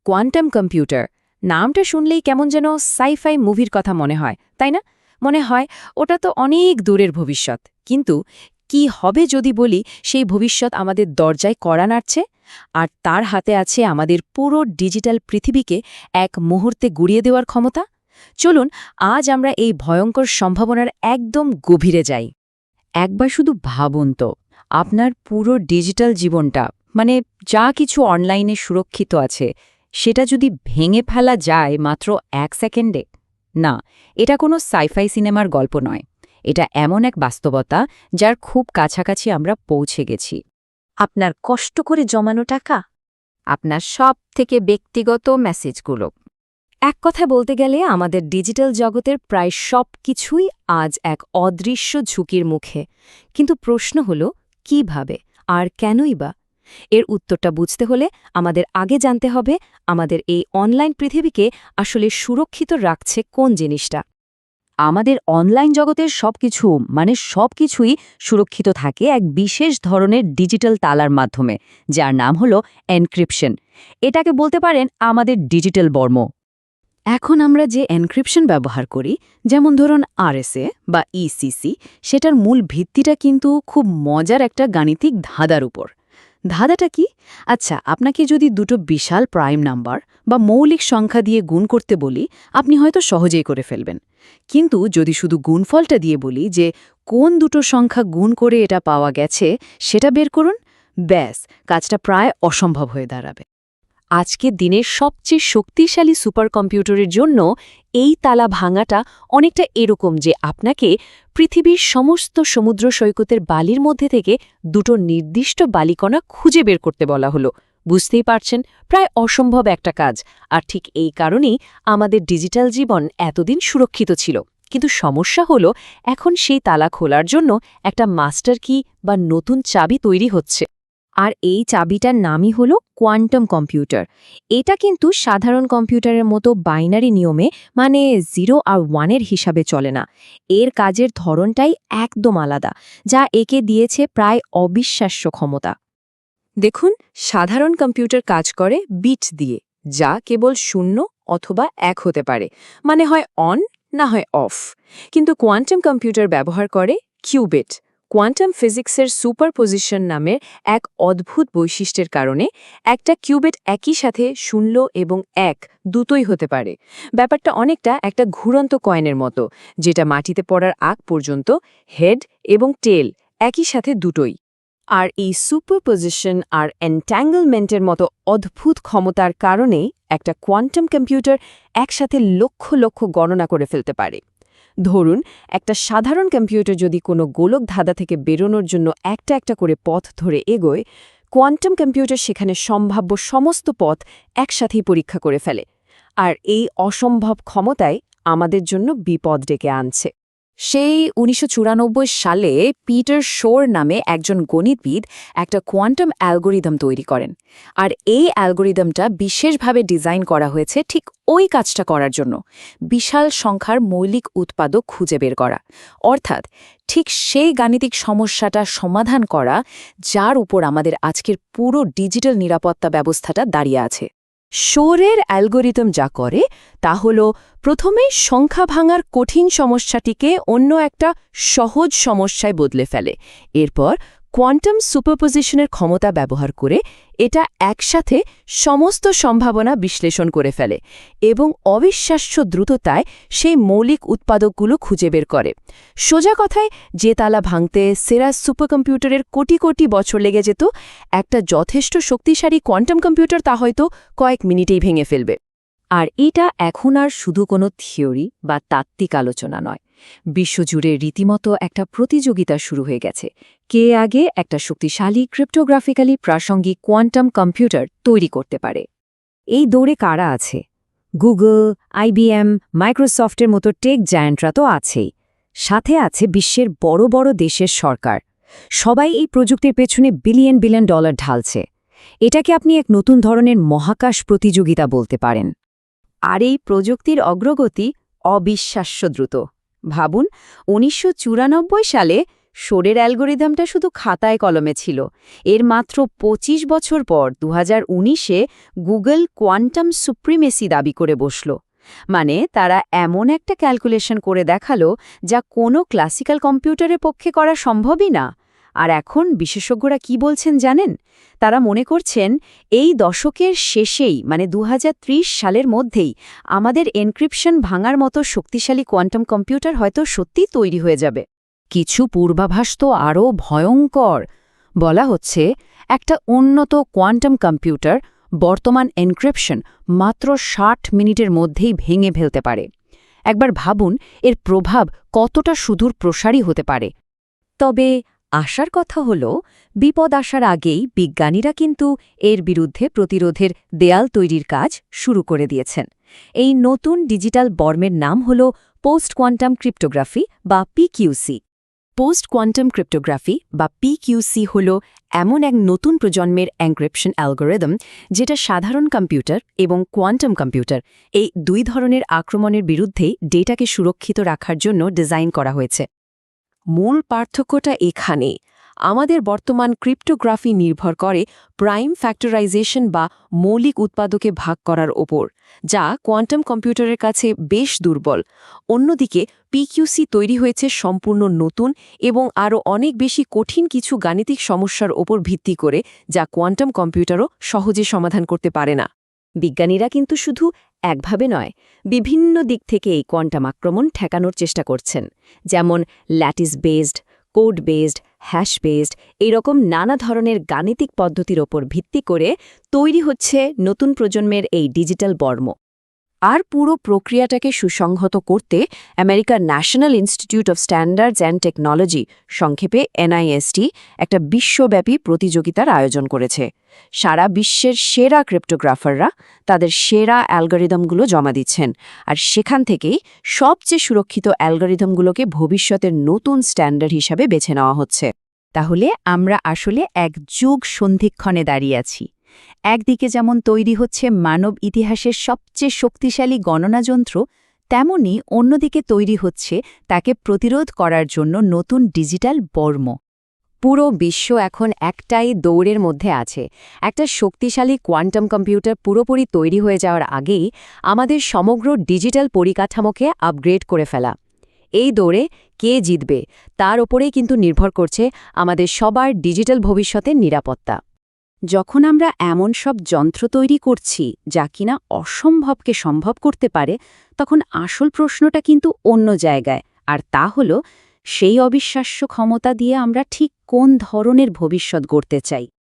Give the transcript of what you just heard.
Quantum computer নামটা শুনলেই কেমন যেন সাইফাই মুভির কথা মনে হয়, তাই না? মনে হয় ওটা তো অনেক দূরের ভবিষ্যৎ, কিন্তু কি হবে যদি বলি সেই ভবিষ্যৎ আমাদের দরজায় কড়া নাড়ছে, আর তার হাতে আছে আমাদের পুরো ডিজিটাল পৃথিবীকে এক মুহূর্তে গুড়িয়ে দেওয়ার ক্ষমতা। চলুন আজ আমরা এই ভয়ঙ্কর সম্ভাবনার একদম গভীরে যাই। একবার শুধু ভাবুন তো, আপনার পুরো ডিজিটাল জীবনটা, মানে যা কিছু অনলাইনে সুরক্ষিত আছে, সেটা যদি ভেঙে ফেলা যায় মাত্র 1 সেকেন্ডে। না, এটা কোনো সাইফাই সিনেমার গল্প নয়, এটা এমন এক বাস্তবতা যার খুব কাছাকাছি আমরা পৌঁছে গেছি। আপনার কষ্ট করে জমানো টাকা, আপনার সব থেকে ব্যক্তিগত মেসেজগুলো, এক কথায় বলতে গেলে আমাদের ডিজিটাল জগতের প্রায় সব কিছুই আজ এক অদৃশ্য ঝুঁকির মুখে। কিন্তু প্রশ্ন হল, কিভাবে আর কেনই বা? এর উত্তরটা বুঝতে হলে আমাদের আগে জানতে হবে আমাদের এই অনলাইন পৃথিবীকে আসলে সুরক্ষিত রাখছে কোন জিনিসটা। আমাদের অনলাইন জগতের সবকিছু, মানে সবকিছুই সুরক্ষিত থাকে এক বিশেষ ধরনের ডিজিটাল তালার মাধ্যমে, যার নাম হলো এনক্রিপশন। এটাকে বলতে পারেন আমাদের ডিজিটাল বর্ম। এখন আমরা যে এনক্রিপশন ব্যবহার করি, যেমন ধরুন আরএসএ বা ইসিসি, সেটার মূল ভিত্তিটা কিন্তু খুব মজার একটা গাণিতিক ধাঁধার উপর। ধাঁধাটা কি? আচ্ছা, আপনাকে যদি দুটো বিশাল প্রাইম নাম্বার বা মৌলিক সংখ্যা দিয়ে গুণ করতে বলি, আপনি হয়তো সহজেই করে ফেলবেন। কিন্তু যদি শুধু গুণফলটা দিয়ে বলি যে কোন দুটো সংখ্যা গুণ করে এটা পাওয়া গেছে সেটা বের করুন, ব্যাস, কাজটা প্রায় অসম্ভব হয়ে দাঁড়াবে। আজকের দিনের সবচেয়ে শক্তিশালী সুপার কম্পিউটারের জন্য এই তালা ভাঙাটা অনেকটা এরকম যে আপনাকে পৃথিবীর সমস্ত সমুদ্র সৈকতের বালির মধ্যে থেকে দুটো নির্দিষ্ট বালিকণা খুঁজে বের করতে বলা হলো। বুঝতেই পারছেন, প্রায় অসম্ভব একটা কাজ। আর ঠিক এই কারণেই আমাদের ডিজিটাল জীবন এতদিন সুরক্ষিত ছিল। কিন্তু সমস্যা হলো, এখন সেই তালা খোলার জন্য একটা মাস্টার কি বা নতুন চাবি তৈরি হচ্ছে। আর এই চাবিটার নামই হলো কোয়ান্টাম কম্পিউটার। এটা কিন্তু সাধারণ কম্পিউটারের মতো বাইনারি নিয়মে, মানে 0 আর 1-এর হিসাবে চলে না। এর কাজের ধরনটাই একদম আলাদা, যা একে দিয়েছে প্রায় অবিশ্বাস্য ক্ষমতা। দেখুন, সাধারণ কম্পিউটার কাজ করে বিট দিয়ে, যা কেবল 0 অথবা 1 হতে পারে, মানে হয় অন না হয় অফ। কিন্তু কোয়ান্টাম কম্পিউটার ব্যবহার করে কিউবিট। কোয়ান্টাম ফিজিক্সের সুপারপজিশন নামের এক অদ্ভুত বৈশিষ্ট্যের কারণে একটা কিউবিট একই সাথে 0 এবং 1 দুটোই হতে পারে। ব্যাপারটা অনেকটা একটা ঘুরন্ত কয়েনের মতো, যেটা মাটিতে পড়ার আগ পর্যন্ত হেড এবং টেল একই সাথে দুটোই। আর এই সুপারপজিশন আর এনট্যাঙ্গলমেন্টের মতো অদ্ভুত ক্ষমতার কারণেই একটা কোয়ান্টাম কম্পিউটার একসাথে লক্ষ লক্ষ গণনা করে ফেলতে পারে। ধরুন, একটা সাধারণ কম্পিউটার যদি কোনো গোলক ধাঁধা থেকে বেরোনোর জন্য একটা একটা করে পথ ধরে এগোয়, কোয়ান্টাম কম্পিউটার সেখানে সম্ভাব্য সমস্ত পথ একসাথেই পরীক্ষা করে ফেলে। আর এই অসম্ভব ক্ষমতাই আমাদের জন্য বিপদ ডেকে আনছে। সেই ১৯৯৪ সালে পিটার শোর নামে একজন গণিতবিদ একটা কোয়ান্টাম অ্যালগোরিদম তৈরি করেন। আর এই অ্যালগোরিদমটা বিশেষভাবে ডিজাইন করা হয়েছে ঠিক ওই কাজটা করার জন্য, বিশাল সংখ্যার মৌলিক উৎপাদক খুঁজে বের করা। অর্থাৎ ঠিক সেই গাণিতিক সমস্যাটা সমাধান করা যার উপর আমাদের আজকের পুরো ডিজিটাল নিরাপত্তা ব্যবস্থাটা দাঁড়িয়ে আছে। শোরের অ্যালগোরিদম যা করে তা হল প্রথমেই সংখ্যা ভাঙার কঠিন সমস্যাটিকে অন্য একটা সহজ সমস্যায় বদলে ফেলে। এরপর কোয়ান্টাম সুপারপজিশনের ক্ষমতা ব্যবহার করে এটা একসাথে সমস্ত সম্ভাবনা বিশ্লেষণ করে ফেলে এবং অবিশ্বাস্য দ্রুততায় সেই মৌলিক উৎপাদকগুলো খুঁজে বের করে। সোজা কথায়, যে তালা ভাঙতে সেরা সুপারকম্পিউটারের কোটি কোটি বছর লেগে যেত, একটা যথেষ্ট শক্তিশালী কোয়ান্টাম কম্পিউটার তা হয়তো কয়েক মিনিটেই ভেঙে ফেলবে। আর এটা এখন আর শুধু কোনো থিওরি বা তাত্ত্বিক আলোচনা নয়, বিশ্বজুড়ে রীতিমতো একটা প্রতিযোগিতা শুরু হয়ে গেছে। কে আগে একটা শক্তিশালী ক্রিপ্টোগ্রাফিক্যালি প্রাসঙ্গিক কোয়ান্টাম কম্পিউটার তৈরি করতে পারে। এই দৌড়ে কারা আছে? গুগল, আইবিএম, মাইক্রোসফটের মতো টেক জায়ান্টরা তো আছেই। সাথে আছে বিশ্বের বড় বড় দেশের সরকার। সবাই এই প্রযুক্তির পেছনে বিলিয়ন বিলিয়ন ডলার ঢালছে। এটাকে আপনি এক নতুন ধরনের মহাকাশ প্রতিযোগিতা বলতে পারেন। আর এই প্রযুক্তির অগ্রগতি অবিশ্বাস্য দ্রুত। ভাবুন, ১৯৯৪ সালে শোরের অ্যালগোরিদমটা শুধু খাতায় কলমে ছিল। এর মাত্র ২৫ বছর পর ২০১৯-এ গুগল কোয়ান্টাম সুপ্রিমেসি দাবি করে বসল। মানে তারা এমন একটা ক্যালকুলেশন করে দেখালো যা কোনো ক্লাসিক্যাল কম্পিউটারের পক্ষে করা সম্ভবই না। আর এখন বিশেষজ্ঞরা কি বলছেন জানেন? তারা মনে করছেন এই দশকের শেষেই মানে ২০৩০ সালের মধ্যেই আমাদের এনক্রিপশন ভাঙার মতো শক্তিশালী কোয়ান্টাম কম্পিউটার হয়তো সত্যিই তৈরি হয়ে যাবে। কিছু পূর্বাভাস তো আরও ভয়ঙ্কর। বলা হচ্ছে একটা উন্নত কোয়ান্টাম কম্পিউটার বর্তমান এনক্রিপশন মাত্র ৬০ মিনিটের মধ্যেই ভেঙে ফেলতে পারে। একবার ভাবুন এর প্রভাব কতটা সুদূর প্রসারী হতে পারে। তবে আশার কথা হল, বিপদ আসার আগেই বিজ্ঞানীরা কিন্তু এর বিরুদ্ধে প্রতিরোধের দেয়াল তৈরির কাজ শুরু করে দিয়েছেন। এই নতুন ডিজিটাল বর্মের নাম হল পোস্ট কোয়ান্টাম ক্রিপ্টোগ্রাফি বা পিকিউসি। পোস্ট কোয়ান্টাম ক্রিপ্টোগ্রাফি বা পিকিউসি হল এমন এক নতুন প্রজন্মের এনক্রিপশন অ্যালগোরিদম যেটা সাধারণ কম্পিউটার এবং কোয়ান্টাম কম্পিউটার এই দুই ধরনের আক্রমণের বিরুদ্ধেই ডেটাকে সুরক্ষিত রাখার জন্য ডিজাইন করা হয়েছে। মূল পার্থক্যটা এখানে। আমাদের বর্তমান ক্রিপ্টোগ্রাফি নির্ভর করে প্রাইম ফ্যাক্টরাইজেশন বা মৌলিক উৎপাদকে ভাগ করার ওপর, যা কোয়ান্টাম কম্পিউটারের কাছে বেশ দুর্বল। অন্যদিকে পিকিউসি তৈরি হয়েছে সম্পূর্ণ নতুন এবং আরও অনেক বেশি কঠিন কিছু গাণিতিক সমস্যার ওপর ভিত্তি করে, যা কোয়ান্টাম কম্পিউটারও সহজে সমাধান করতে পারে না। বিজ্ঞানীরা কিন্তু শুধু একভাবে নয়, বিভিন্ন দিক থেকে এই কোয়ান্টাম আক্রমণ ঠেকানোর চেষ্টা করছেন। যেমন lattice based, code based, hash based এরকম নানা ধরনের গাণিতিক পদ্ধতির ওপর ভিত্তি করে তৈরি হচ্ছে নতুন প্রজন্মের এই ডিজিটাল বর্ম। আর পুরো প্রক্রিয়াটাকে সুসংহত করতে আমেরিকার national institute of standards and technology, সংক্ষেপে এনআইএসটি, একটা বিশ্বব্যাপী প্রতিযোগিতার আয়োজন করেছে। সারা বিশ্বের সেরা ক্রিপ্টোগ্রাফাররা তাদের সেরা অ্যালগোরিদমগুলো জমা দিচ্ছেন, আর সেখান থেকেই সবচেয়ে সুরক্ষিত অ্যালগোরিদমগুলোকে ভবিষ্যতের নতুন স্ট্যান্ডার্ড হিসাবে বেছে নেওয়া হচ্ছে। তাহলে আমরা আসলে এক যুগ সন্ধিক্ষণে দাঁড়িয়ে আছি। একদিকে যেমন তৈরি হচ্ছে মানব ইতিহাসের সবচেয়ে শক্তিশালী গণনা যন্ত্র, তেমনি অন্যদিকে তৈরি হচ্ছে তাকে প্রতিরোধ করার জন্য নতুন ডিজিটাল বর্ম। পুরো বিশ্ব এখন একটাই দৌড়ের মধ্যে আছে, একটা শক্তিশালী কোয়ান্টাম কম্পিউটার পুরোপুরি তৈরি হয়ে যাওয়ার আগেই আমাদের সমগ্র ডিজিটাল পরিকাঠামোকে আপগ্রেড করে ফেলা। এই দৌড়ে কে জিতবে তার ওপরেই কিন্তু নির্ভর করছে আমাদের সবার ডিজিটাল ভবিষ্যতের নিরাপত্তা। যখন আমরা এমন সব যন্ত্র তৈরি করছি যা কিনা অসম্ভবকে সম্ভব করতে পারে, তখন আসল প্রশ্নটা কিন্তু অন্য জায়গায়, আর তা হল সেই অবিশ্বাস্য ক্ষমতা দিয়ে আমরা ঠিক কোন ধরনের ভবিষ্যৎ গড়তে চাই।